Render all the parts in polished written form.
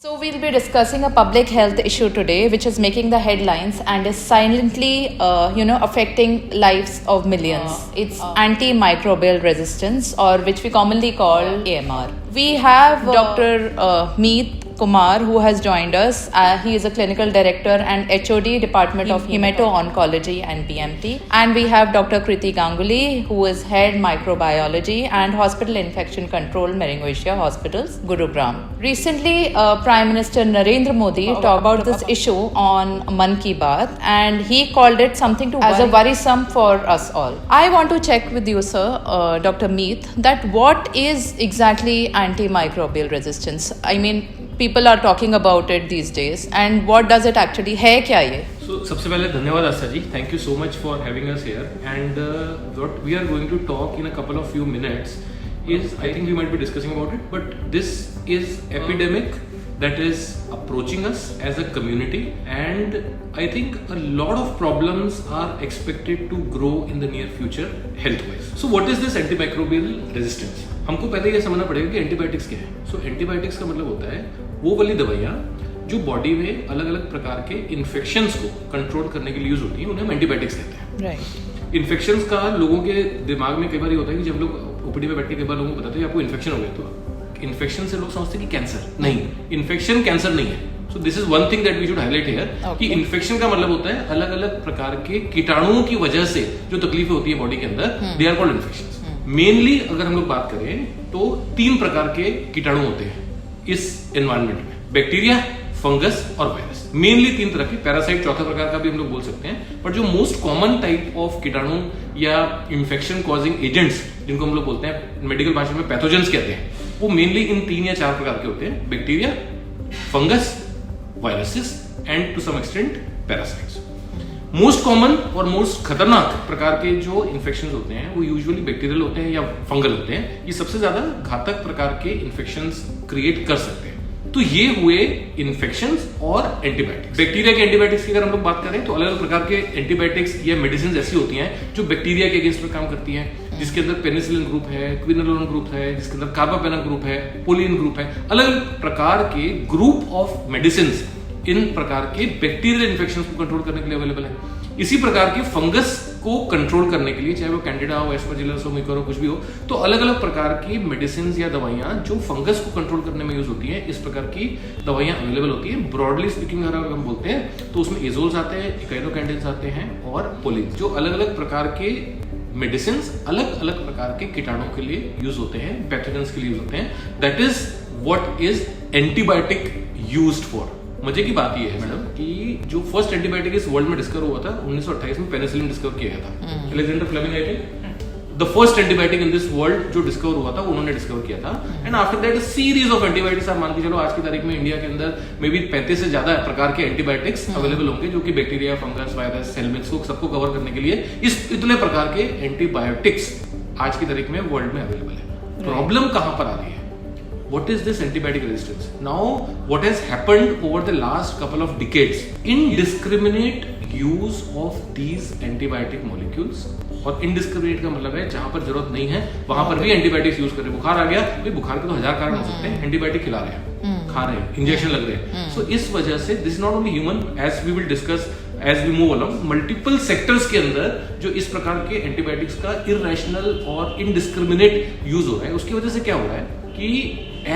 So we'll be discussing a public health issue today, which is making the headlines and is silently, affecting lives of millions. It's antimicrobial resistance, or which we commonly call AMR. We have Dr. Meet Kumar, who has joined us. He is a clinical director and HOD Department of Hemato-Oncology and BMT. And we have Dr. Kriti Ganguly, who is head microbiology and hospital infection control, Meringosia Hospitals, Gurugram. Recently, Prime Minister Narendra Modi talked about this issue on Mann Ki Baat, and he called it something as a worrisome for us all. I want to check with you, sir, Dr. Meet, that what is exactly antimicrobial resistance? I mean, people are talking about it these days, and what does it actually है क्या ये? So सबसे पहले धन्यवाद आस्था जी, thank you so much for having us here. And what we are going to talk in a couple of few minutes is, I think we might be discussing about it, but this is epidemic that is approaching us as a community, and I think a lot of problems are expected to grow in the near future health wise. So what is this antimicrobial resistance? हमको पहले ये समझना पड़ेगा कि antibiotics क्या है. सो antibiotics का मतलब होता है वो वाली दवाइयाँ जो बॉडी में अलग अलग प्रकार के इन्फेक्शंस को कंट्रोल करने के लिए यूज होती हैं, उन्हें हम एंटीबायोटिक्स कहते हैं. राइट. इन्फेक्शंस का लोगों के दिमाग में कई बार ये होता है कि जब लोग ओपीडी में बैठ के कई बार लोगों को बताते हैं आपको इन्फेक्शन हो गया, तो इन्फेक्शन से लोग समझते हैं कि कैंसर. नहीं, इन्फेक्शन कैंसर नहीं है. So this is one thing that we should highlight here कि इन्फेक्शन का मतलब होता है अलग अलग प्रकार के कीटाणुओं की वजह से जो तकलीफें होती है बॉडी के अंदर, they are called infections. Mainly अगर हम लोग बात करें तो 3 प्रकार के कीटाणु होते हैं इस एनवायरनमेंट में: बैक्टीरिया, फंगस और वायरस. मेनली 3 तरह के. पैरासाइट चौथा प्रकार का भी हम लोग बोल सकते हैं, पर जो मोस्ट कॉमन टाइप ऑफ कीटाणु या इन्फेक्शन कॉजिंग एजेंट्स जिनको हम लोग बोलते हैं मेडिकल भाषा में पैथोजेंस कहते हैं, वो मेनली इन 3 या 4 प्रकार के होते हैं: bacteria, fungus, viruses and to some extent parasites. Most common और मोस्ट खतरनाक प्रकार के जो इन्फेक्शंस होते हैं वो यूजुअली बैक्टीरियल होते हैं या फंगल होते हैं. ये सबसे ज्यादा घातक प्रकार के इन्फेक्शंस क्रिएट कर सकते हैं. तो ये हुए इन्फेक्शंस और एंटीबायोटिक्स. बैक्टीरिया के एंटीबायोटिक्स की अगर हम लोग बात करें तो अलग अलग प्रकार के एंटीबायोटिक्स या मेडिसिन ऐसी होती हैं जो बैक्टीरिया के अगेंस्ट में काम करती हैं, जिसके अंदर पेनिसिलिन ग्रुप है, क्विनोलोन ग्रुप है, जिसके अंदर कार्बापेनम ग्रुप है, पोलिन ग्रुप है. अलग अलग प्रकार के ग्रुप ऑफ मेडिसिन इन प्रकार के बैक्टीरियल इन्फेक्शन को कंट्रोल करने के लिए अवेलेबल है. इसी प्रकार के फंगस को कंट्रोल करने के लिए, चाहे वो कैंडिडा हो, एस्परजिलस हो, म्यूकर हो, कुछ भी हो, तो अलग अलग प्रकार की मेडिसिन या दवाइयां जो फंगस को कंट्रोल करने में यूज होती हैं, इस प्रकार की दवाइयां अवेलेबल होती हैं. ब्रॉडली स्पीकिंग अगर हम बोलते हैं तो उसमें एजोल्स आते हैं, इकाइनोकैंडिन्स आते हैं और पोलिन, जो अलग अलग प्रकार के मेडिसिन अलग अलग प्रकार के कीटाणुओं के लिए यूज होते हैं, पैथोजेंस के लिए यूज होते हैं. That is what is antibiotic used for. मजे की बात यह है मैडम कि जो फर्स्ट एंटीबायोटिक इस वर्ल्ड में डिस्कवर हुआ था 1928 में पेनिसिलिन डिस्कवर किया गया था. Alexander Fleming I think the first antibiotic in this world जो डिस्कवर हुआ था उन्होंने डिस्कवर किया था. And after that series of antibiotics. आप मान के चलो आज की तारीख में इंडिया के अंदर मे बी 35 से ज्यादा प्रकार के एंटीबायोटिक्स अवेलेबल होंगे जो कि बैक्टीरिया, फंगस, वायरस, हेलमिंथ्स को सबको कवर करने के लिए इस इतने प्रकार के एंटीबायोटिक्स आज की तारीख में वर्ल्ड में अवेलेबल है. प्रॉब्लम कहां पर आ रही है? What is this antibiotic resistance? Now, what has happened over the last couple of decades? Indiscriminate use of these antibiotic molecules. और indiscriminate का मतलब है जहां पर जरूरत नहीं है वहां पर भी एंटीबायोटिक्स यूज कर रहे हैं. बुखार आ गया, भाई बुखार के तो 1000 कारण हो सकते हैं, एंटीबायोटिक खिला रहे हैं, खा रहे हैं, इंजेक्शन लग रहे हैं. सो इस वजह से this not only human, as we will discuss as we move along, multiple sectors के अंदर जो इस प्रकार के एंटीबायोटिक्स का इररेशनल और इनडिस्क्रिमिनेट यूज हो रहा है. उसकी वजह से क्या हो रहा है कि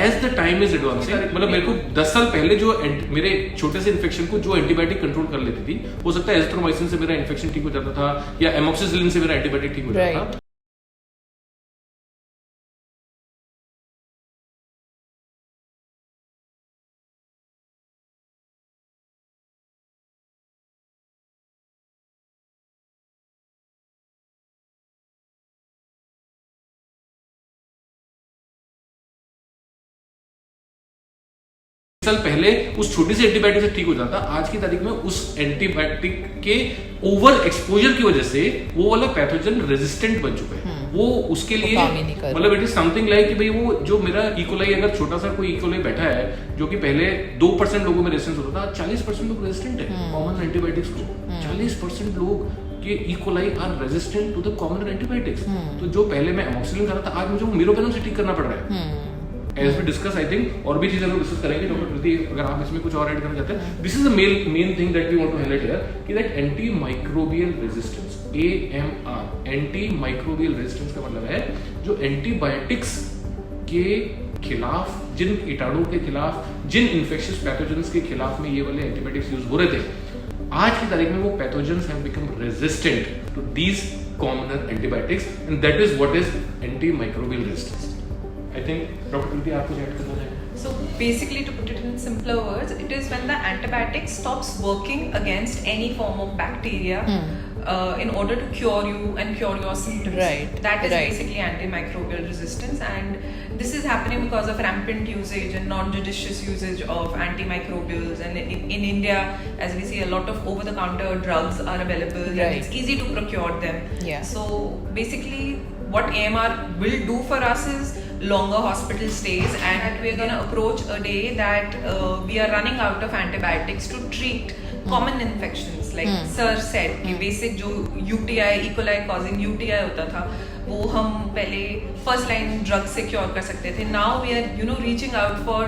as the time is advancing, मतलब मेरे को 10 साल पहले जो मेरे छोटे से इन्फेक्शन को जो एंटीबायोटिक कंट्रोल कर लेती थी, हो सकता है एजिथ्रोमाइसिन से मेरा इन्फेक्शन ठीक हो जाता था या एमोक्सिसिलिन से मेरा एंटीबायोटिक ठीक हो जाता था. साल पहले उस छोटी सी एंटीबायोटिक से ठीक हो जाता, आज की तारीख में उस एंटीबायोटिक के ओवर एक्सपोजर की वजह से वो वाला पैथोजन रेजिस्टेंट बन चुका है. वो उसके लिए मतलब इट इज समथिंग लाइक कि भाई वो जो मेरा इकोलाई, अगर छोटा सा कोई इकोलाई बैठा है जो कि पहले 2% लोगों में रेजिस्टेंस होता था, 40% लोग रेजिस्टेंट है कॉमन एंटीबायोटिक्स को. 40% लोग कि E coli are resistant to the common antibiotics. तो जो पहले मैं एमोक्सिलिन कर रहा था, आज मुझे वो मिरोपेनम से ठीक करना पड़ रहा है. As we discuss I think और भी चीजें हम डिस्कस करेंगे डॉक्टर कृति, अगर आप इसमें कुछ और ऐड करना चाहते हैं. This is the main thing that we want to highlight here कि that anti microbial resistance, AMR, anti microbial resistance का मतलब है जो एंटीबायोटिक्स के खिलाफ, जिन कीटाणु के खिलाफ, जिन इन्फेक्शियस पैथोजेंस के खिलाफ में ये वाले एंटीबायोटिक्स यूज हो रहे थे, आज की तारीख में वो pathogens have become resistant to these commoner antibiotics and that is what is anti microbial resistance. I think doctor Kriti आप कुछ ऐड करना चाहेंगे? So basically, to put it in simpler words, it is when the antibiotic stops working against any form of bacteria in order to cure you and cure your symptoms. Right. That is Right. basically antimicrobial resistance, and this is happening because of rampant usage and non-judicious usage of antimicrobials. And in India, as we see, a lot of over-the-counter drugs are available, Right. and it's easy to procure them. Yeah. So basically, what AMR will do for us is longer hospital stays, and we're going to approach a day that we are running out of antibiotics to treat common infections like sir said कि basic जो UTI, E. coli causing UTI होता था वो हम पहले first line drugs से cure कर सकते थे. Now we are reaching out for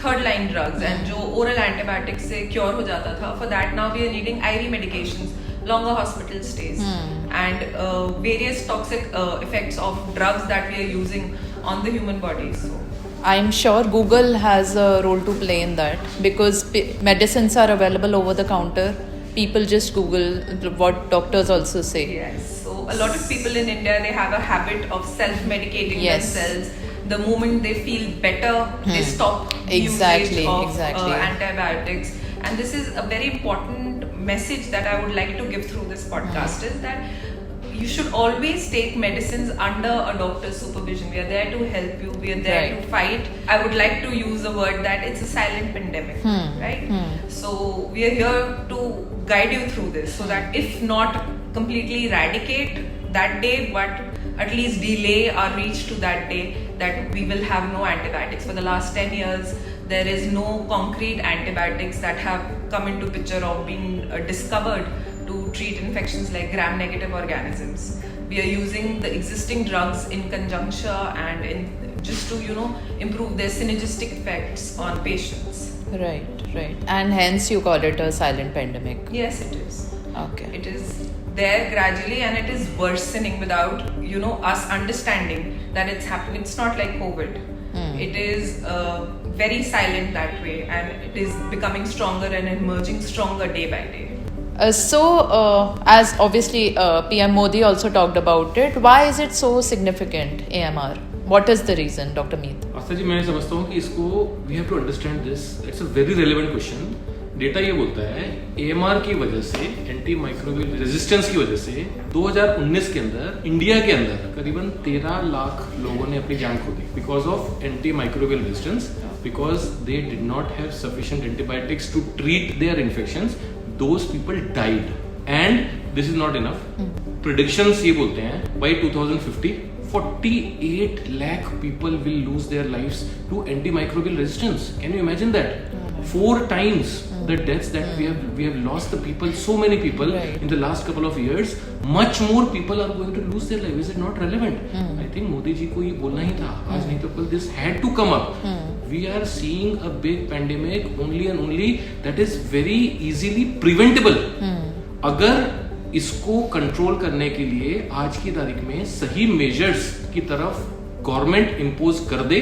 third line drugs, and जो oral antibiotics से cure हो जाता था, for that now we are needing IV medications, longer hospital stays, and various toxic effects of drugs that we are using on the human body. So I'm sure Google has a role to play in that because medicines are available over the counter. People just Google what doctors also say. yes, so a lot of people in India, they have a habit of self-medicating Yes. themselves. The moment they feel better, they stop Exactly, usage of exactly. antibiotics. And this is a very important message that I would like to give through this podcast, is that you should always take medicines under a doctor's supervision. We are there to help you. We are there Right. to fight. I would like to use a word that it's a silent pandemic, right? So we are here to guide you through this, so that if not completely eradicate that day, but at least delay our reach to that day, that we will have no antibiotics. For the last 10 years, there is no concrete antibiotics that have come into picture of being discovered to treat infections like gram-negative organisms. We are using the existing drugs in conjuncture and just to improve their synergistic effects on patients. Right. And hence you call it a silent pandemic. Yes, it is. Okay. It is there gradually, and it is worsening without us understanding that it's happening. It's not like COVID. It is very silent that way, and it is becoming stronger and emerging stronger day by day. As obviously PM Modi also talked about it, why is it so significant, AMR? What is the reason, Dr. Meet? आस्था जी, मैं समझता हूँ कि इसको we have to understand this. It's a very relevant question. Data ये बोलता है AMR की वजह से, एंटी माइक्रोबियल रेजिस्टेंस की वजह से 2019 के अंदर इंडिया के अंदर करीबन 13 लाख लोगों ने अपनी जान खो दी because of anti microbial resistance, because they did not have sufficient antibiotics to treat their infections. Those people died, and this is not enough. Predictions ये बोलते हैं by 2050 48 lakh people will lose their lives to antimicrobial resistance. Can you imagine that? 4 times the deaths that we have lost the people, so many people in the last couple of years. Much more people are going to lose their lives. Is it not relevant? I think Modi ji को ये बोलना ही था. आज नहीं तो कल this had to come up. We are seeing a big pandemic only and only that is very easily preventable. अगर इसको कंट्रोल करने के लिए आज की तारीख में सही मेजर्स की तरफ गवर्नमेंट इंपोज कर दे,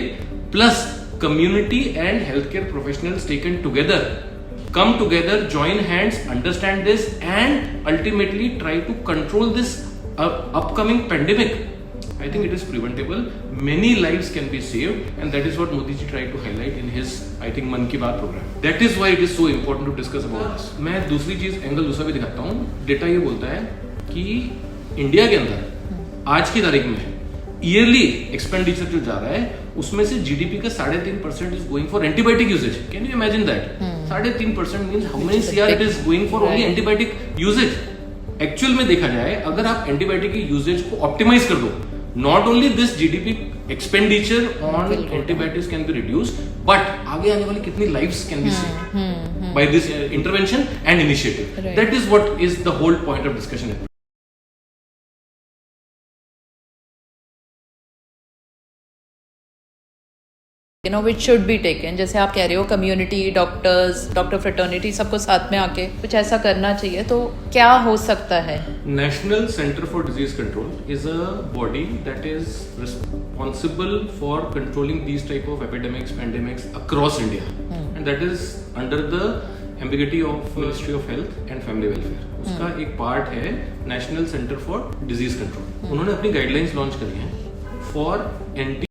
plus community and healthcare professionals taken together, come together, join hands, understand this, and ultimately try to control this upcoming pandemic. I think it is preventable. Many lives can be saved, and that is what Modi ji tried to highlight in his, I think, Mann Ki Baat program. That is why it is so important to discuss about this. मैं दूसरी चीज angle दूसरा भी दिखाता हूँ. Data ये बोलता है कि इंडिया के अंदर आज की तारीख में ईयरली एक्सपेंडिचर जो जा रहा है उसमें से जीडीपी का 3.5% is going for antibiotic usages. Can you imagine that? 3.5% means how many CR it is going for only antibiotic usages. Actual में देखा जाए, अगर आप एंटीबायोटिक की यूजेज को ऑप्टिमाइज कर दो, not only this GDP expenditure on antibiotics can be reduced, but आगे आने वाली कितनी lives can be saved by this intervention and initiative. That is what is the whole point of discussion. you know which should be taken, जैसे आप कह रहे हो community, doctors, doctor fraternity सबको साथ में आके कुछ ऐसा करना चाहिए, तो क्या हो सकता है? National Center for Disease Control is a body that is responsible for controlling these type of epidemics, pandemics across India, and that is under the ambiguity of Ministry of Health and Family Welfare. उसका एक part है National Center for Disease Control. उन्होंने अपनी guidelines launch करी हैं for anti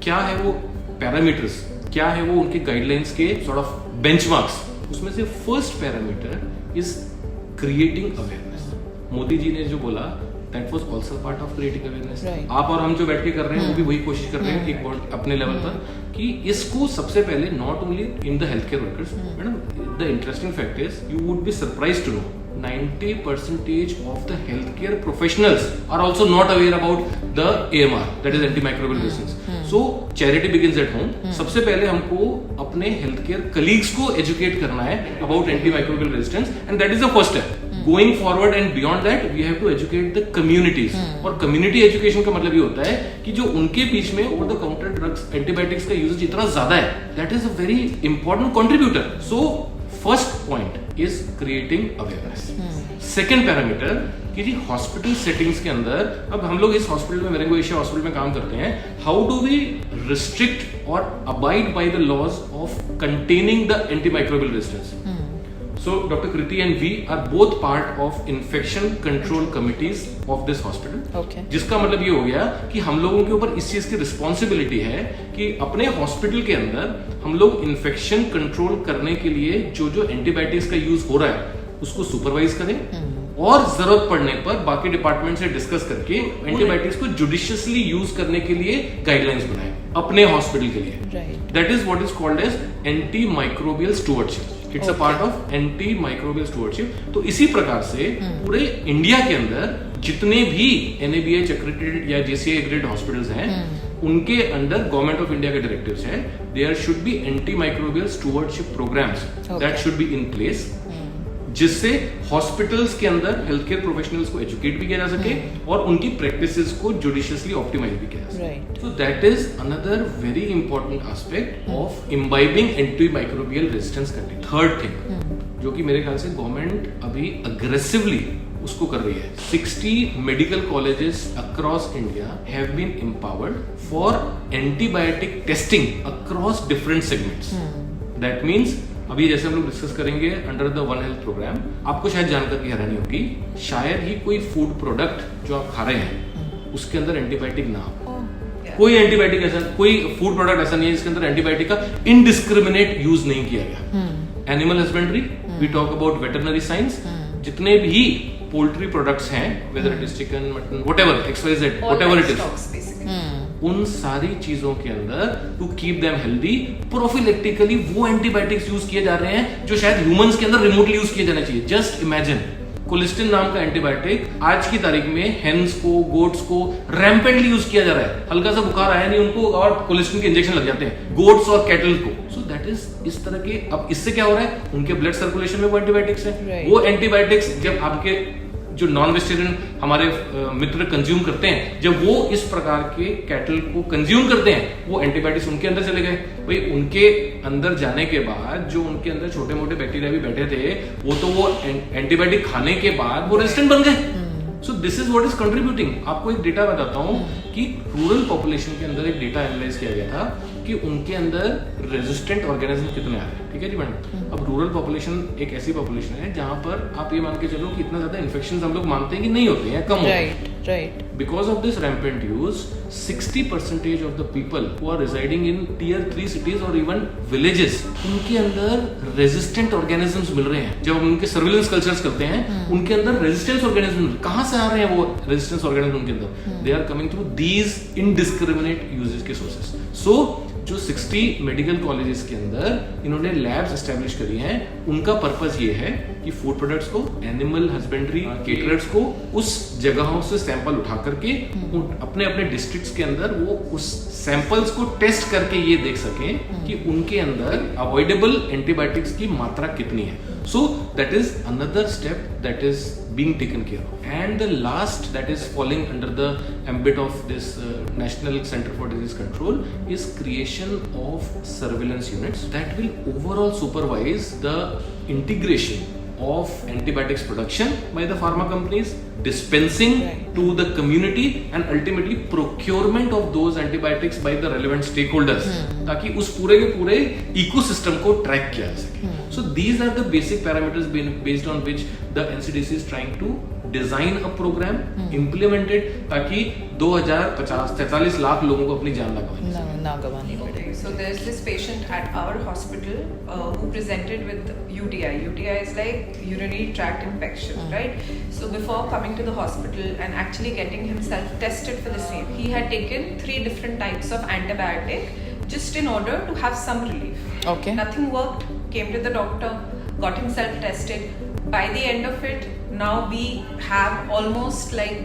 क्या है वो पैरामीटर्स, क्या है वो उनके गाइडलाइंस के सॉर्ट ऑफ बेंचमार्क्स. उसमें से first parameter is creating awareness. Modi ji ने जो बोला that was also part of creating awareness. आप और हम जो बैठ के कर रहे हैं वो भी वही कोशिश कर रहे हैं एक अपने लेवल पर कि इसको सबसे पहले not only in the health care workers. Madam the interesting fact is you would be surprised to know 90% of the healthcare professionals are also not aware about the AMR, that is antimicrobial resistance. So charity begins at home. सबसे पहले हमको अपने healthcare colleagues को educate करना है about antimicrobial resistance, and that is the first step. Going forward and beyond that, we have to educate the communities. और community education का मतलब ये होता है कि जो उनके बीच में over the counter drugs, antibiotics का usage इतना ज्यादा है, that is a very important contributor. So first point is creating awareness. Second parameter कि जी हॉस्पिटल सेटिंग्स के अंदर, अब हम लोग इस हॉस्पिटल में मेरेंगो एशिया हॉस्पिटल में काम करते हैं, हाउ डू वी रिस्ट्रिक्ट और abide by the laws of containing the antimicrobial resistance. So Dr. Kriti and we are both part of infection control committees of this hospital. Okay. जिसका मतलब ये हो गया कि हम लोगों के ऊपर इस चीज की रिस्पॉन्सिबिलिटी है कि अपने हॉस्पिटल के अंदर हम लोग इन्फेक्शन कंट्रोल करने के लिए जो जो एंटीबायोटिक्स का यूज हो रहा है उसको सुपरवाइज करें और जरूरत पड़ने पर बाकी डिपार्टमेंट से डिस्कस करके एंटीबायोटिक्स को जुडिशियसली यूज करने के लिए गाइडलाइंस बनाए अपने हॉस्पिटल के लिए. That is what is called as anti microbial stewardship. It's a part of anti microbial stewardship. तो इसी प्रकार से पूरे इंडिया के अंदर जितने भी NABH accredited या JCI accredited हॉस्पिटल्स हैं उनके अंदर गवर्नमेंट ऑफ इंडिया के डायरेक्टिव्स हैं. There should be anti microbial stewardship programs that should be in place, जिससे हॉस्पिटल्स के अंदर हेल्थ केयर प्रोफेशनल्स को एजुकेट भी किया जा सके और उनकी प्रैक्टिसेस को जुडिशियसली ऑप्टिमाइज भी किया जा सके. So that is another very important aspect of imbibing anti microbial resistance content. Third thing जो कि मेरे ख्याल से गवर्नमेंट अभी अग्रेसिवली उसको कर रही है, 60 medical colleges across India have been empowered for antibiotic testing across different segments. That means अभी जैसे हम लोग डिस्कस करेंगे under the one health programme, आपको शायद जानकर की हैरानी होगी, शायद ही कोई फूड प्रोडक्ट जो आप खा रहे हैं उसके अंदर एंटीबायोटिक ना हो. कोई एंटीबायोटिक ऐसा, कोई फूड प्रोडक्ट ऐसा नहीं है जिसके अंदर एंटीबायोटिक का इनडिस्क्रिमिनेट यूज नहीं किया गया. Animal husbandry, we talk about veterinary science, जितने भी पोल्ट्री प्रोडक्ट्स हैं, whether it is chicken, mutton, whatever, XYZ, whatever it is, उन सारी चीजों के अंदर to keep them healthy prophylactically वो एंटीबायोटिक्स यूज किए जा रहे हैं जो शायद ह्यूमंस के अंदर रिमोटली यूज किए जाने चाहिए. जस्ट इमेजिन, कोलिस्टिन नाम का एंटीबायोटिक आज की तारीख में हेन्स को, गोट्स को रैम्पेंटली यूज किया जा रहा है. हल्का सा बुखार आया नहीं उनको और कोलिस्टिन के इंजेक्शन लग जाते हैं गोट्स और कैटल को. सो दैट इज इस तरह के. अब इससे क्या हो रहा है, उनके ब्लड सर्कुलेशन में वो एंटीबायोटिक्स है. वो एंटीबायोटिक्स जब आपके जो नॉन वेजिटेरियन हमारे मित्र कंज्यूम करते हैं, जब वो इस प्रकार के कैटल को कंज्यूम करते हैं, वो एंटीबायोटिक्स उनके अंदर चले गए. भाई उनके अंदर जाने के बाद जो उनके अंदर छोटे मोटे बैक्टीरिया भी बैठे थे वो तो वो एंटीबायोटिक खाने के बाद वो रेजिस्टेंट बन गए. सो this is what is contributing. आपको एक डेटा बताता हूं कि रूरल पॉपुलेशन के अंदर एक डेटा एनालाइज किया गया था कि उनके अंदर रेजिस्टेंट ऑर्गेनिज्म कितने आ रहे हैं. ठीक है जी मैडम. अब रूरल पॉपुलेशन एक ऐसी पॉपुलेशन है जहां पर आप ये मान के चलो कि इतना ज्यादा इन्फेक्शन हम लोग मानते हैं कि नहीं होते हैं, कम होते हैं. Because of this rampant use 60% of the people who are residing in Tier 3 cities और इवन विलेजेस, उनके अंदर रेजिस्टेंट ऑर्गेनिजम्स मिल रहे हैं. जब हम उनके सर्विलेंस कल्चर्स करते हैं उनके अंदर रेजिस्टेंस ऑर्गेनिज्म कहां से आ रहे हैं, वो रेजिस्टेंस ऑर्गेनिज्म उनके अंदर they are coming through these indiscriminate usages के सोर्सेस. सो जो 60 मेडिकल कॉलेजेस के अंदर इन्होंने लैब्स एस्टेब्लिश करी हैं, उनका पर्पस ये है कि फूड प्रोडक्ट्स को, एनिमल हस्बेंड्री केटरर्स को उस जगहों से सैंपल उठा करके अपने अपने डिस्ट्रिक्ट्स के अंदर वो उस सैंपल्स को टेस्ट करके ये देख सकें कि उनके अंदर अवॉइडेबल एंटीबायोटिक्स की मात्रा कितनी है. So that is another step that is being taken care of. And the last that is falling under the ambit of this National Center for Disease Control is creation of surveillance units that will overall supervise the integration of antibiotics production by the pharma companies, dispensing to the community and ultimately procurement of those antibiotics by the relevant stakeholders, ताकि उस पूरे के पूरे ecosystem को track किया जा सके. So these are the basic parameters based on which the NCDC is trying to design a program, implement it, ताकि 2050-43 लाख लोगों को अपनी जान ना गंवानी पड़े. Okay, so there's this patient at our hospital who presented with UTI. UTI is like urinary tract infection, right? So before coming to the hospital and actually getting himself tested for the same, he had taken 3 different types of antibiotic just in order to have some relief. Okay. Nothing worked. Came to the doctor, got himself tested. By the end of it, now we have almost like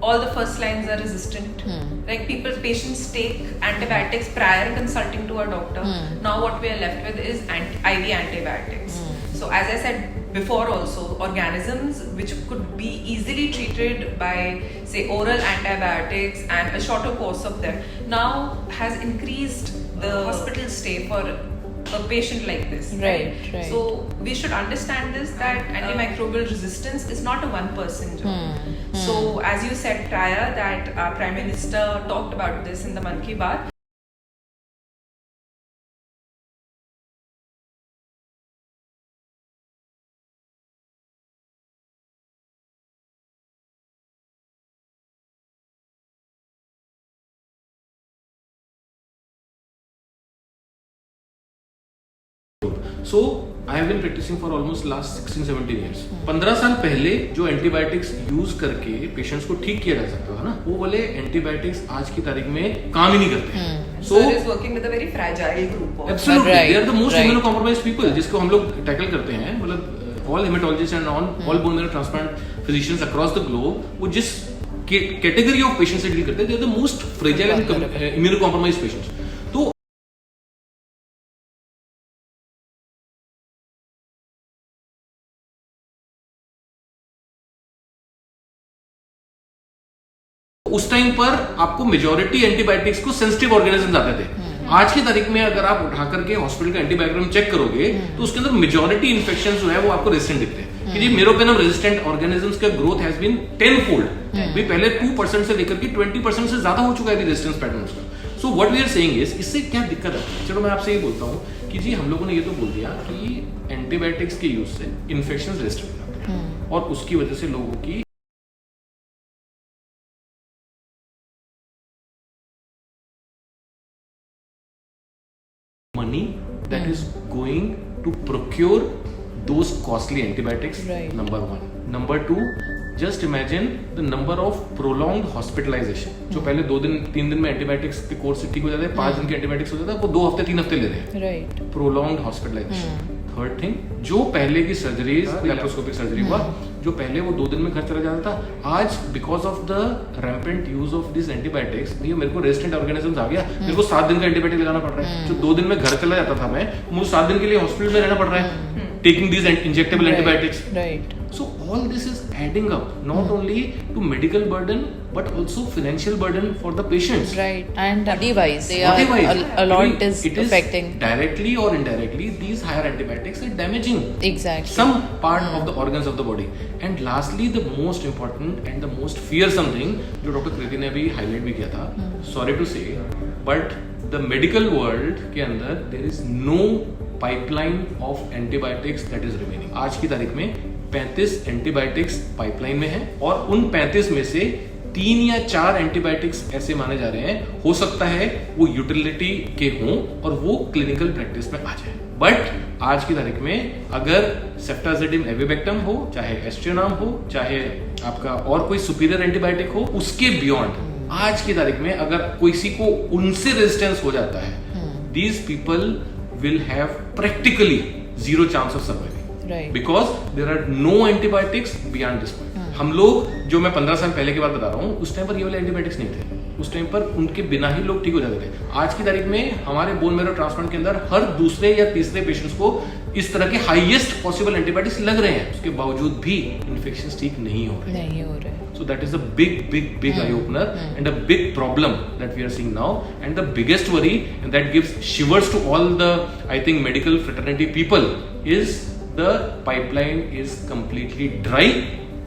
all the first lines are resistant. Like patients take antibiotics prior consulting to a doctor. Now what we are left with is IV antibiotics. So as I said before also, organisms which could be easily treated by say oral antibiotics and a shorter course of them now has increased the hospital stay for a patient like this, right? So we should understand this, that antimicrobial resistance is not a one-person job. So as you said prior, that our Prime Minister talked about this in the Mann Ki Baat. So I have been practicing for almost last 16-17 years. 15 साल पहले जो antibiotics use करके patients को ठीक किया जा सकता था ना, वो वाले एंटीबायोटिक्स आज की तारीख में काम ही नहीं करते. So it is working with a very fragile group of. Absolutely, they are the most immunocompromised people, जिसको हम लोग टैकल करते हैं. मतलब all hematologists and all bone marrow transplant physicians across the globe, वो जिस कैटेगरी ऑफ पेशेंट से deal करते हैं, they are the most fragile and immunocompromised patients. तो उस टाइम पर आपको मेजॉरिटी एंटीबायोटिक्स को सेंसिटिव ऑर्गेनिज्म आते थे. आज की तारीख में अगर आप उठा करके हॉस्पिटल का एंटीबायोग्राम चेक करोगे तो उसके अंदर मेजॉरिटी इन्फेक्शन जो है वो आपको रेजिस्टेंट दिखते हैं. कि जी मेरोपेनम रेजिस्टेंट ऑर्गेनिजम्स का ग्रोथ हैज बीन 10-fold. भी पहले 2% से लेकर के 20% से ज्यादा हो चुका है रेजिस्टेंस पैटर्न उसका. So what we are saying is, इससे क्या दिक्कत है? चलो मैं आपसे ये बोलता हूँ कि जी हम लोगों ने ये तो बोल दिया कि एंटीबायोटिक्स के यूज से इन्फेक्शन रेजिस्टेंट हो जाते हैं और उसकी वजह से लोगों की money that is going to procure those costly antibiotics. Right. Number 1. Number 2, just imagine the number of prolonged hospitalization. जो पहले 2 दिन 3 दिन में एंटीबायोटिक्स के कोर्स से ठीक हो जाते हैं, 5 दिन के एंटीबायोटिक्स हो जाता है, वो 2 हफ्ते 3 हफ्ते ले रहे हैं. Right. Prolonged hospitalization. Third thing, जो पहले की सर्जरी, लैप्रोस्कोपिक सर्जरी हुआ, जो पहले वो 2 दिन में घर चला जाता था, आज because of the rampant use of this antibiotics, भैया मेरे को रेजिस्टेंट ऑर्गेनिजम्स आ गया, मेरे को 7 दिन का एंटीबायोटिक लगाना पड़ रहा है. जो 2 दिन में घर चला जाता था मैं, मुझे 7 दिन के लिए हॉस्पिटल में रहना पड़ रहा है, taking these injectable antibiotics. Right. So all this is adding up, not only to medical burden but also financial burden for the patients. Right. And body-wise, they Body-wise, are a lot is it affecting. Directly or indirectly, these higher antibiotics are damaging Exactly. some part of the organs of the body. And lastly, the most important and the most fearsome thing, जो doctor कृति ने भी highlight भी किया था, sorry to say, but the medical world के अंदर there is no pipeline of antibiotics that is remaining. आज की तारीख में 35 एंटीबायोटिक्स पाइपलाइन में है और उन 35 में से 3 या 4 एंटीबायोटिक्स ऐसे माने जा रहे हैं, हो सकता है वो यूटिलिटी के हों और वो क्लिनिकल प्रैक्टिस में आ जाए. बट आज की तारीख में अगर सेफ्टाजिडिम एविबेक्टम हो, चाहे एस्ट्रोनाम हो, चाहे आपका और कोई सुपीरियर एंटीबायोटिक हो, उसके बियॉन्ड आज की तारीख में अगर किसी को उनसे रेजिस्टेंस हो जाता है these people will have practically zero chance of surviving. Right. Because there are no antibiotics beyond this point. हम लोग, जो मैं 15 साल पहले की बात बता रहा हूँ, उस टाइम पर ये वाले एंटीबायोटिक्स नहीं थे. उस टाइम पर उनके बिना ही लोग ठीक हो जाते थे. आज की तारीख में हमारे बोन मैरो ट्रांसप्लांट के अंदर हर दूसरे या तीसरे पेशेंट्स को इस तरह के हाईएस्ट पॉसिबल एंटीबायोटिक्स लग रहे हैं. उसके बावजूद भी इन्फेक्शन ठीक नहीं हो रहे. So that is a big eye opener and a big problem that we are seeing now, and the biggest worry, and that gives shivers to all the, I think, medical fraternity people, is the pipeline is completely dry.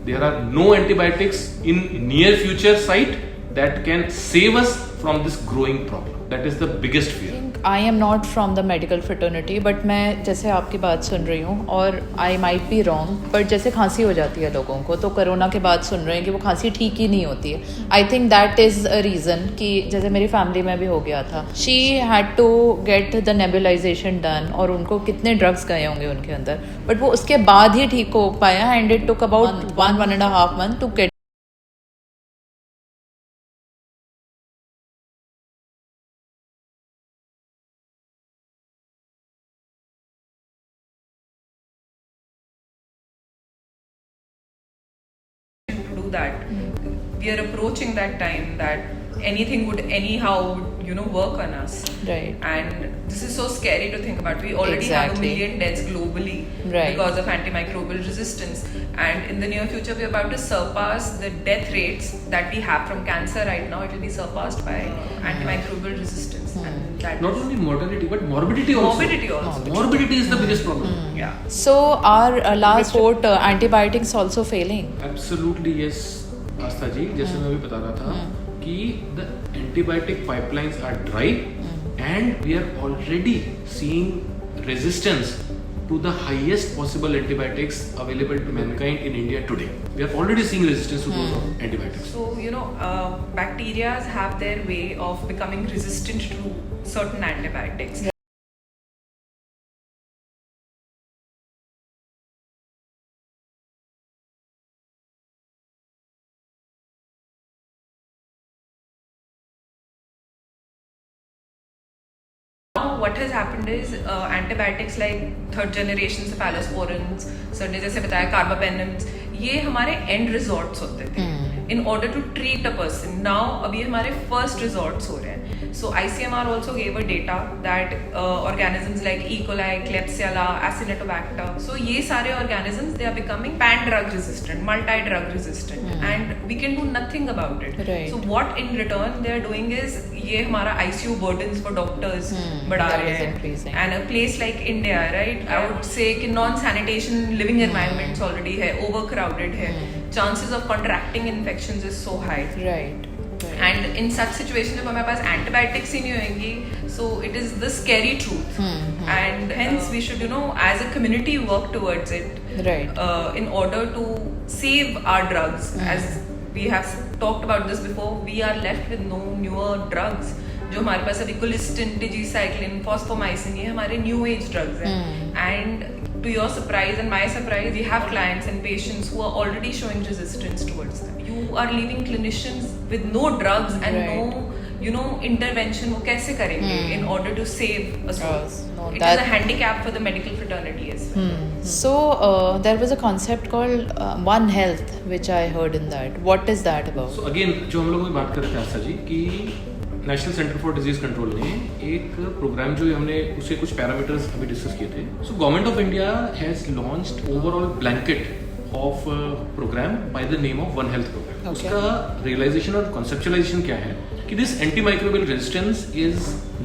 There are no antibiotics in near future sight that can save us from this growing problem. That is the biggest fear. I am not from the medical fraternity, but मैं जैसे आपकी बात सुन रही हूँ, और I might be wrong, but जैसे खांसी हो जाती है लोगों को, तो कोरोना के बाद सुन रहे हैं कि वो खांसी ठीक ही नहीं होती है. I think that is a reason कि जैसे मेरी फैमिली में भी हो गया था. She had to get the nebulization done, और उनको कितने ड्रग्स गए होंगे उनके अंदर, बट वो उसके बाद ही ठीक हो पाया, and it took about one and a half month to get that. We are approaching that time that anything would anyhow work on us. Right. And this is so scary to think about. We already have a million deaths globally because of antimicrobial resistance, and in the near future we are about to surpass the death rates that we have from cancer right now. It will be surpassed by antimicrobial resistance. And that not only mortality but morbidity also. Morbidity is the biggest problem. Yeah. So our last report, antibiotics also failing. Absolutely yes, आस्था जी. जैसे मैं भी बता रहा था कि the antibiotic pipelines are dry, and we are already seeing resistance to the highest possible antibiotics available to mankind in India today. We are already seeing resistance to those antibiotics. So bacteria have their way of becoming resistant to certain antibiotics. Now what has happened is antibiotics like third generation cephalosporins, certain जैसे बताया carbapenems, ये हमारे end resorts होते थे in order to treat a person. Now अभी हमारे first resorts हो रहे हैं. So ICMR also gave a data that organisms like E. coli, Klebsiella, Acinetobacter, so ये सारे organisms they are becoming pan-drug resistant, multi-drug resistant, and we can do nothing about it. Right. So what in return they are doing is ये हमारा ICU burdens for doctors बढ़ा रहे हैं. And a place like India, right? I would say कि non-sanitation living environments already है, overcrowded है. Chances of contracting infections is so high. Right. And in such situations जब हमारे पास antibiotics ही नहीं होंगी, so it is the scary truth. And hence we should as a community work towards it. Right. In order to save our drugs. As we have talked about this before, we are left with no newer drugs. जो हमारे पास अभी colistin, tigecycline, fosfomycin, ये हमारे new age drugs हैं. And to your surprise and my surprise, we have clients and patients who are already showing resistance towards them. You are leaving clinicians with no drugs and no intervention. वो कैसे करेंगे in order to save a soul? It is a handicap for the medical fraternity as well. So there was a concept called One Health, which I heard in that. What is that about? So again, जो हम लोग बात कर रहे थे आस्था जी कि national centre for disease control ने एक प्रोग्राम जो हमने उसके कुछ पैरामीटर्स अभी डिस्कस किए थे. So government of India has launched overall blanket of programme by the name of one health programme. उसका रियलाइजेशन और कॉन्सेप्चुअलाइजेशन क्या है कि this antimicrobial resistance is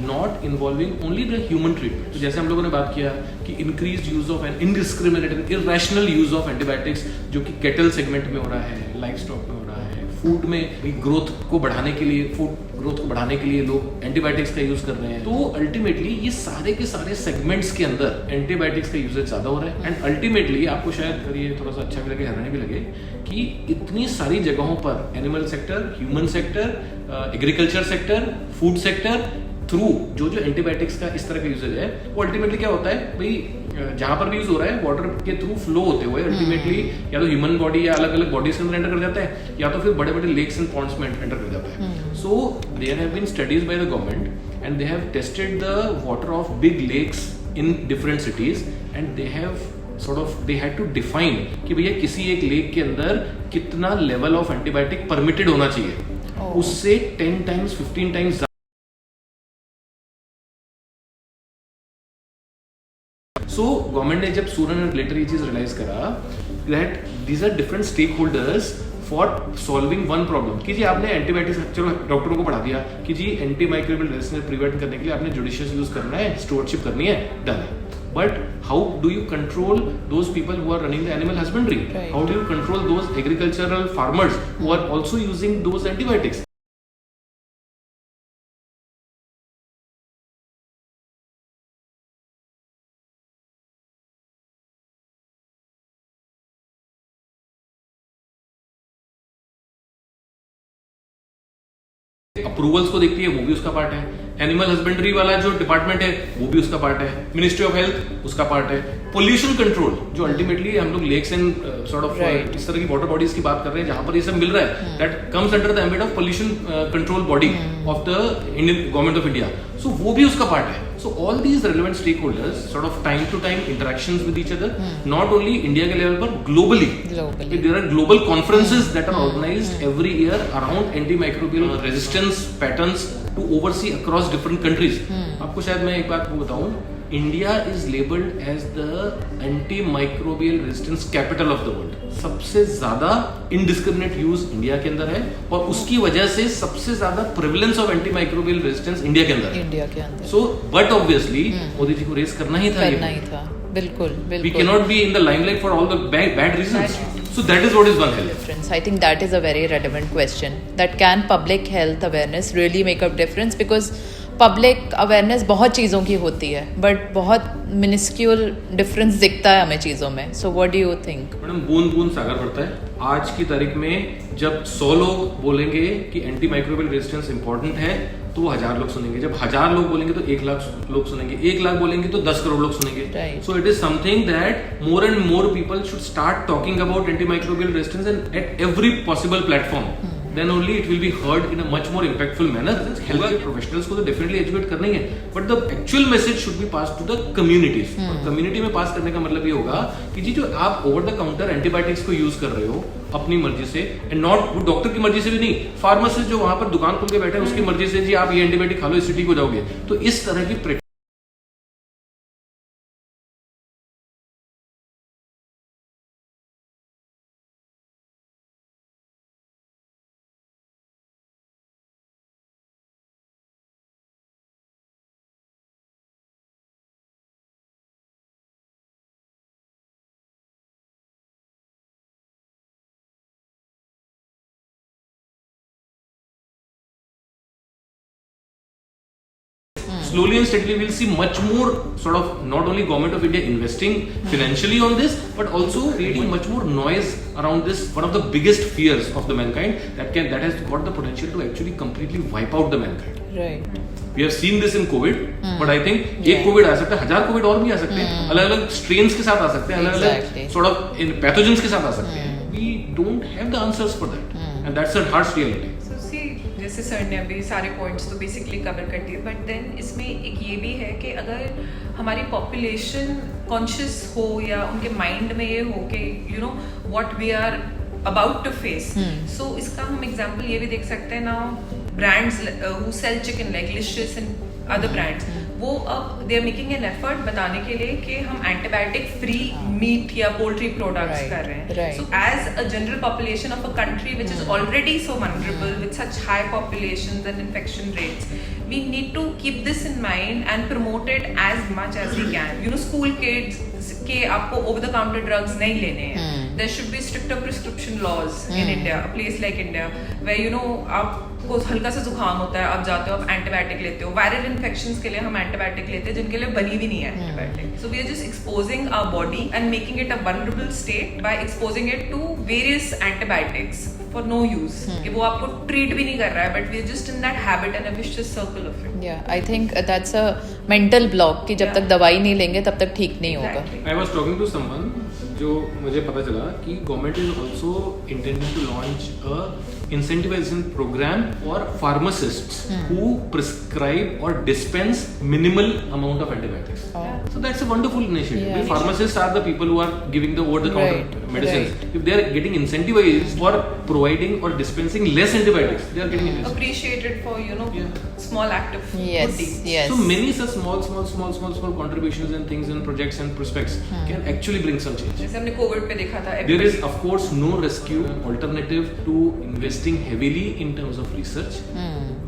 not involving only the human treatment. तो जैसे हम लोगों ने बात किया कि increase use of an indiscriminate and irrational use of antibiotics जो कि कैटल सेगमेंट में हो रहा है, लाइफ स्टॉक में हो रहा है, फूड में भी ग्रोथ को बढ़ाने के लिए लोग एंटीबायोटिक्स का यूज कर रहे हैं. तो अल्टीमेटली ये सारे के सारे सेगमेंट्स के अंदर एंटीबायोटिक्स का यूजेज ज्यादा हो रहा है. एंड अल्टीमेटली आपको शायद करिए थोड़ा सा अच्छा भी लगे, हैरानी भी लगे कि इतनी सारी जगहों पर animal sector, human sector, agriculture sector, food sector, through जो एंटीबायोटिक्स का इस तरह का यूजेज है, वो अल्टीमेटली क्या होता है भाई, जहां पर भी यूज हो रहा है वाटर के थ्रू फ्लो होते हुए अल्टीमेटली या तो ह्यूमन बॉडी या अलग अलग बॉडीज के अंदर एंटर कर जाता है, या तो फिर बड़े बड़े लेक्स एंड पॉन्ड्स में एंटर कर जाता है. So there have been studies by the government and they have tested the water of big lakes in different cities and they have sort of they had to define कि भैया किसी एक lake के अंदर कितना लेवल ऑफ एंटीबायोटिक परमिटेड होना चाहिए. उससे 10 टाइम्स 15 टाइम्स. सो गवर्नमेंट ने जब सूरन एंड लेटर ये चीज रियलाइज करा that these are different stakeholders for solving one problem कि जी आपने एंटीबायोटिक्स, चलो डॉक्टरों को पढ़ा दिया कि जी एंटी माइक्रोबियल रेजिस्टेंस प्रिवेंट करने के लिए आपने जुडिशियस यूज करना है, स्टोरशिप करनी है, डन है. But how do you control those people who are running the animal husbandry? Right. How do you control those agricultural farmers who are also using those antibiotics? Approvals को देखती है, वो भी उसका पार्ट है. एनिमल हस्बेंड्री वाला जो department है वो भी उसका पार्ट है. मिनिस्ट्री ऑफ हेल्थ उसका पार्ट है. पोल्यूशन कंट्रोल जो अल्टीमेटली हम लोग लेक्स एंड सॉर्ट ऑफ इस तरह की वाटर बॉडीज की बात कर रहे हैं जहां पर ये सब मिल रहा है, that comes under the ambit of pollution control body of the Indian government of India. So वो भी उसका पार्ट है. So all these relevant stakeholders sort of time to time interactions with each other, not only India के level पर globally. There are global conferences that are organized every year around antimicrobial resistance patterns to oversee across different countries. आपको शायद मैं एक बात बताऊं, India is labeled as the antimicrobial resistance capital of the world. सबसे ज्यादा indiscriminate use India के अंदर है और उसकी वजह से सबसे ज्यादा prevalence of antimicrobial resistance India के अंदर है. So, but obviously Modi ji को रेस करना ही था. बिल्कुल. We cannot be in the limelight for all the bad reasons. So that is what is One Health. Difference. I think that is a very relevant question. That can public health awareness really make a difference? Because public awareness बहुत चीज़ों की होती है but बहुत minuscule difference दिखता है हमें चीज़ों में. So what do you think? Madam बूंद बूंद सागर भरता है. आज की तारीख में जब 100 लोग बोलेंगे कि एंटी माइक्रोबियल रेजिस्टेंस इंपॉर्टेंट है तो 1000 लोग सुनेंगे. जब 1000 लोग बोलेंगे तो 1 लाख लोग सुनेंगे. 1 लाख बोलेंगे तो 10 करोड़ लोग सुनेंगे. So it is something that more and more people should start talking about anti microbial resistance and at every possible platform. Then only it will be heard in a much more impactful manner. Healthcare professionals को तो definitely educate करना ही है, but the actual message should be passed to the communities. और community में पास करने का मतलब ये होगा कि जी जो आप over the counter antibiotics को यूज कर रहे हो अपनी मर्जी से, and not डॉक्टर की मर्जी से भी नहीं, फार्मासिस्ट जो वहां पर दुकान खोल के बैठे हैं उसकी मर्जी से जी आप ये एंटीबायोटिक खा लो इससे ठीक हो जाओगे. तो इस तरह की slowly and steadily we'll see much more sort of not only government of India investing financially on this, but also creating much more noise around this. One of the biggest fears of the mankind that has got the potential to actually completely wipe out the mankind. Right. We have seen this in COVID, but I think एक COVID आ सकता है, 1000 COVID और भी आ सकते हैं, अलग-अलग strains के साथ आ सकते हैं, अलग-अलग sort of in pathogens के साथ आ सकते हैं. We don't have the answers for that, and that's a harsh reality. जैसे सर ने अभी सारे पॉइंट्स तो बेसिकली कवर कर दिए, बट देन इसमें एक ये भी है कि अगर हमारी पॉपुलेशन कॉन्शियस हो या उनके माइंड में ये हो कि you know what we are about to face, so इसका हम एग्जांपल ये भी देख सकते हैं ना, brands who sell chicken like Licious and other brands, वो अब they are making an effort बताने के लिए कि हम एंटीबायोटिक फ्री मीट या पोल्ट्री प्रोडक्ट्स कर रहे हैं. So as a general population of a country which is already so vulnerable with such high population and infection rates, we need to keep this in mind and promote it as much as we can. You know, school kids के आपको over the counter drugs नहीं लेने हैं. There should be stricter prescription laws in India, a place like India, where you know आपको हल्का सा जुकाम होता है, आप जाते हो, आप एंटीबायोटिक लेते हो. वायरल इन्फेक्शंस के लिए हम एंटीबायोटिक लेते हैं जिनके लिए बनी भी नहीं है antibiotic. So we are just exposing our body and making it a vulnerable state by exposing it to various antibiotics for no use. कि वो आपको treat भी नहीं कर रहा है, but we're just in that habit and a vicious circle of it. Yeah, I think that's a mental block कि जब तक दवाई नहीं लेंगे तब तक ठीक नहीं होगा. Exactly. I was talking to someone जो मुझे पता चला कि government is also intending to launch a incentivization program for pharmacists who prescribe or dispense minimal amount of antibiotics. Oh. So that's a wonderful initiative. Yeah. The pharmacists are the people who are giving the over-the-counter Right, medicines. right. If they are getting incentivized for providing or dispensing less antibiotics, they are getting it. Appreciated for Yeah. small act of Yes, good deeds. yes. So many such small contributions and things and projects and prospects can actually bring some change. जैसे हमने Covid पे देखा था. There is of course no rescue alternative to investing heavily in terms of research.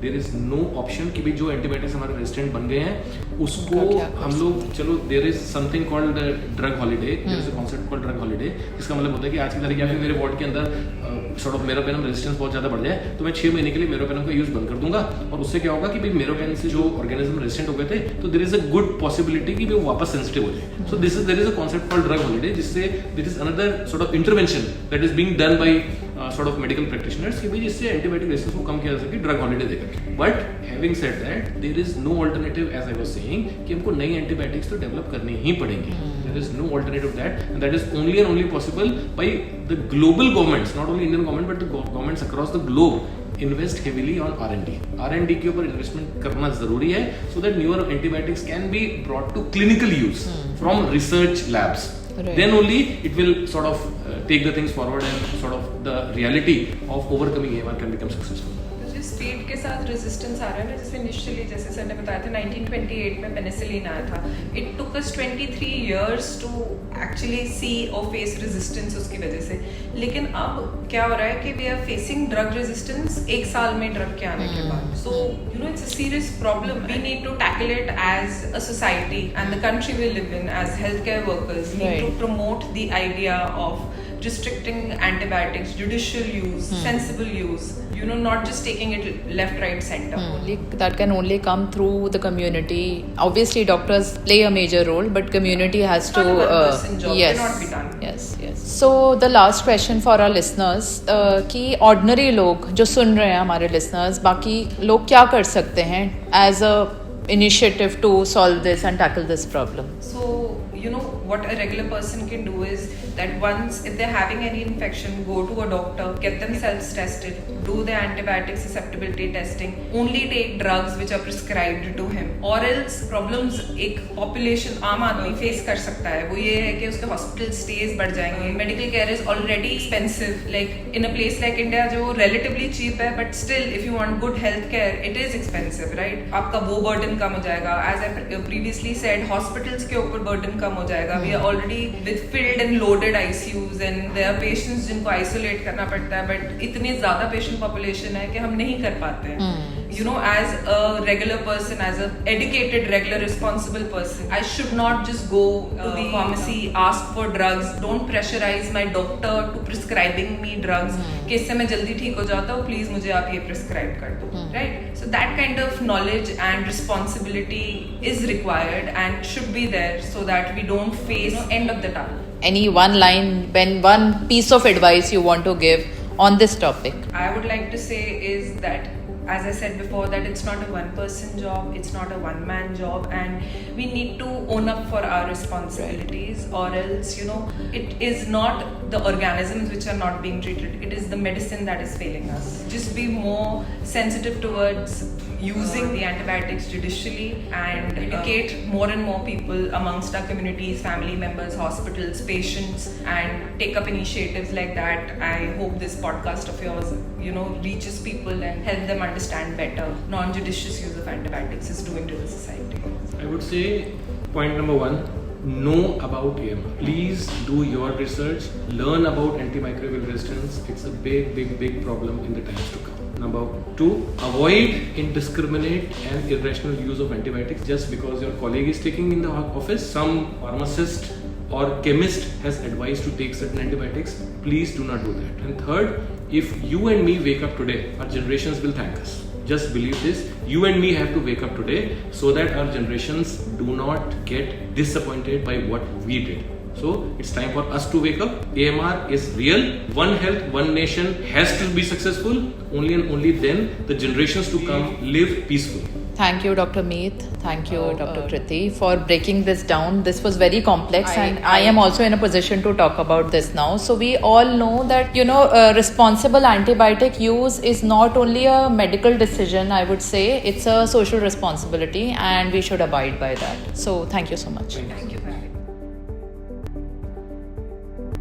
There is no option कि भाई जो antibiotics हमारे resistant बन गए हैं उसको उनका क्या हम लोग चलो there is something called drug holiday. There is a concept called drug holiday. इसका मतलब होता है कि आज की तारीख या फिर मेरे वार्ड के अंदर sort of मेरोपेनम रेजिस्टेंस बहुत ज़्यादा बढ़ जाए तो मैं 6 महीने के लिए मेरोपेनम का यूज़ बंद कर दूंगा और उससे क्या होगा कि भाई मेरोपेन से जो ऑर्गेनिज्म रेजिस्टेंट हो गए थे तो there is a good possibility कि वो वापस सेंसिटिव हो जाए. So this is there is a concept called drug holiday जिससे this is another sort of intervention that is being done by sort of medical practitioners कि भाई जिससे antibiotic resistance को कम किया जा सके ड्रग हॉलिडे देकर. But having said that there is no alternative as I was saying कि हमको नई एंटीबायोटिक्स तो डेवलप करनी ही पड़ेंगी. There is no alternative that and that is only and only possible by the global governments, not only Indian government but the governments across the globe invest heavily on R&D के ऊपर investment करना जरूरी है so that newer antibiotics can be brought to clinical use from research labs. Right. Then only it will sort of take the things forward and sort of the reality of overcoming AMR can become successful. जो speed के साथ resistance आ रहा है ना, जैसे initially जैसे sir ने बताया था 1928 में पेनिसिलिन आया था. It took us 23 years to actually see और फेस रेजिस्टेंस उसकी वजह से. लेकिन अब क्या हो रहा है कि we are facing drug resistance 1 साल में ड्रग के आने के बाद. So you know it's a serious problem. We need to tackle it as a society and the country we live in as health care workers need to promote the idea of restricting antibiotics, judicial use, sensible use, you know, not just taking it left, right, center. Only that can only come through the community. Obviously, doctors play a major role, but community has It's to. not a one-person job, yes, cannot be done. Yes, yes. So the last question for our listeners, कि ordinary लोग जो सुन रहे हैं हमारे listeners, बाकी लोग क्या कर सकते हैं as a initiative to solve this and tackle this problem? So, you know, what a regular person can do is that once, if they're having any infection, go to a doctor, get themselves tested, do the antibiotic susceptibility testing, only take drugs which are prescribed to him. Or else, problems एक population आम आदमी face कर सकता है, वो ये है कि उसके hospital stays बढ़ जाएंगे. Medical care is already expensive. Like in a place like India, जो relatively cheap है, but still, if you want good health care, it is expensive, right? आपका वो burden कम हो जाएगा. As I previously said, hospitals के ऊपर burden कम हो जाएगा. We are already with filled and loaded ICUs and there are patients जिनको isolate करना पड़ता है, but इतनी ज़्यादा patient population है कि हम नहीं कर पाते हैं. You know, as a regular person, as a educated, regular, responsible person, I should not just go to the pharmacy, ask for drugs. Don't pressurize my doctor to prescribing me drugs. कि इससे मैं जल्दी ठीक हो जाता हूँ, please मुझे आप ये prescribe कर दो, right? So that kind of knowledge and responsibility is required and should be there so that we don't face end of the tunnel. Any one line, one piece of advice you want to give on this topic? I would like to say is that, as I said before, that it's not a one-person job, it's not a one-man job, and we need to own up for our responsibilities, or else, you know, it is not the organisms which are not being treated, it is the medicine that is failing us. Just be more sensitive towards using the antibiotics judicially and educate more and more people amongst our communities, family members, hospitals, patients, and take up initiatives like that. I hope this podcast of yours, you know, reaches people and help them understand better non-judicious use of antibiotics is doing to the society. I would say point number 1, know about AMR. Please do your research, learn about antimicrobial resistance. It's a big problem in the times to come. Number 2, avoid indiscriminate and irrational use of antibiotics just because your colleague is taking in the office. Some pharmacist or chemist has advised to take certain antibiotics. Please do not do that. And third, if you and me wake up today, our generations will thank us. Just believe this, you and me have to wake up today so that our generations do not get disappointed by what we did. So it's time for us to wake up. AMR is real. One health, one nation has to be successful. Only and only then the generations to come live peacefully. Thank you, Dr. Meet. Thank you, Dr. Kriti, for breaking this down. This was very complex, and I am also in a position to talk about this now. So we all know that, responsible antibiotic use is not only a medical decision, I would say, it's a social responsibility, and we should abide by that. So thank you so much. Thank you.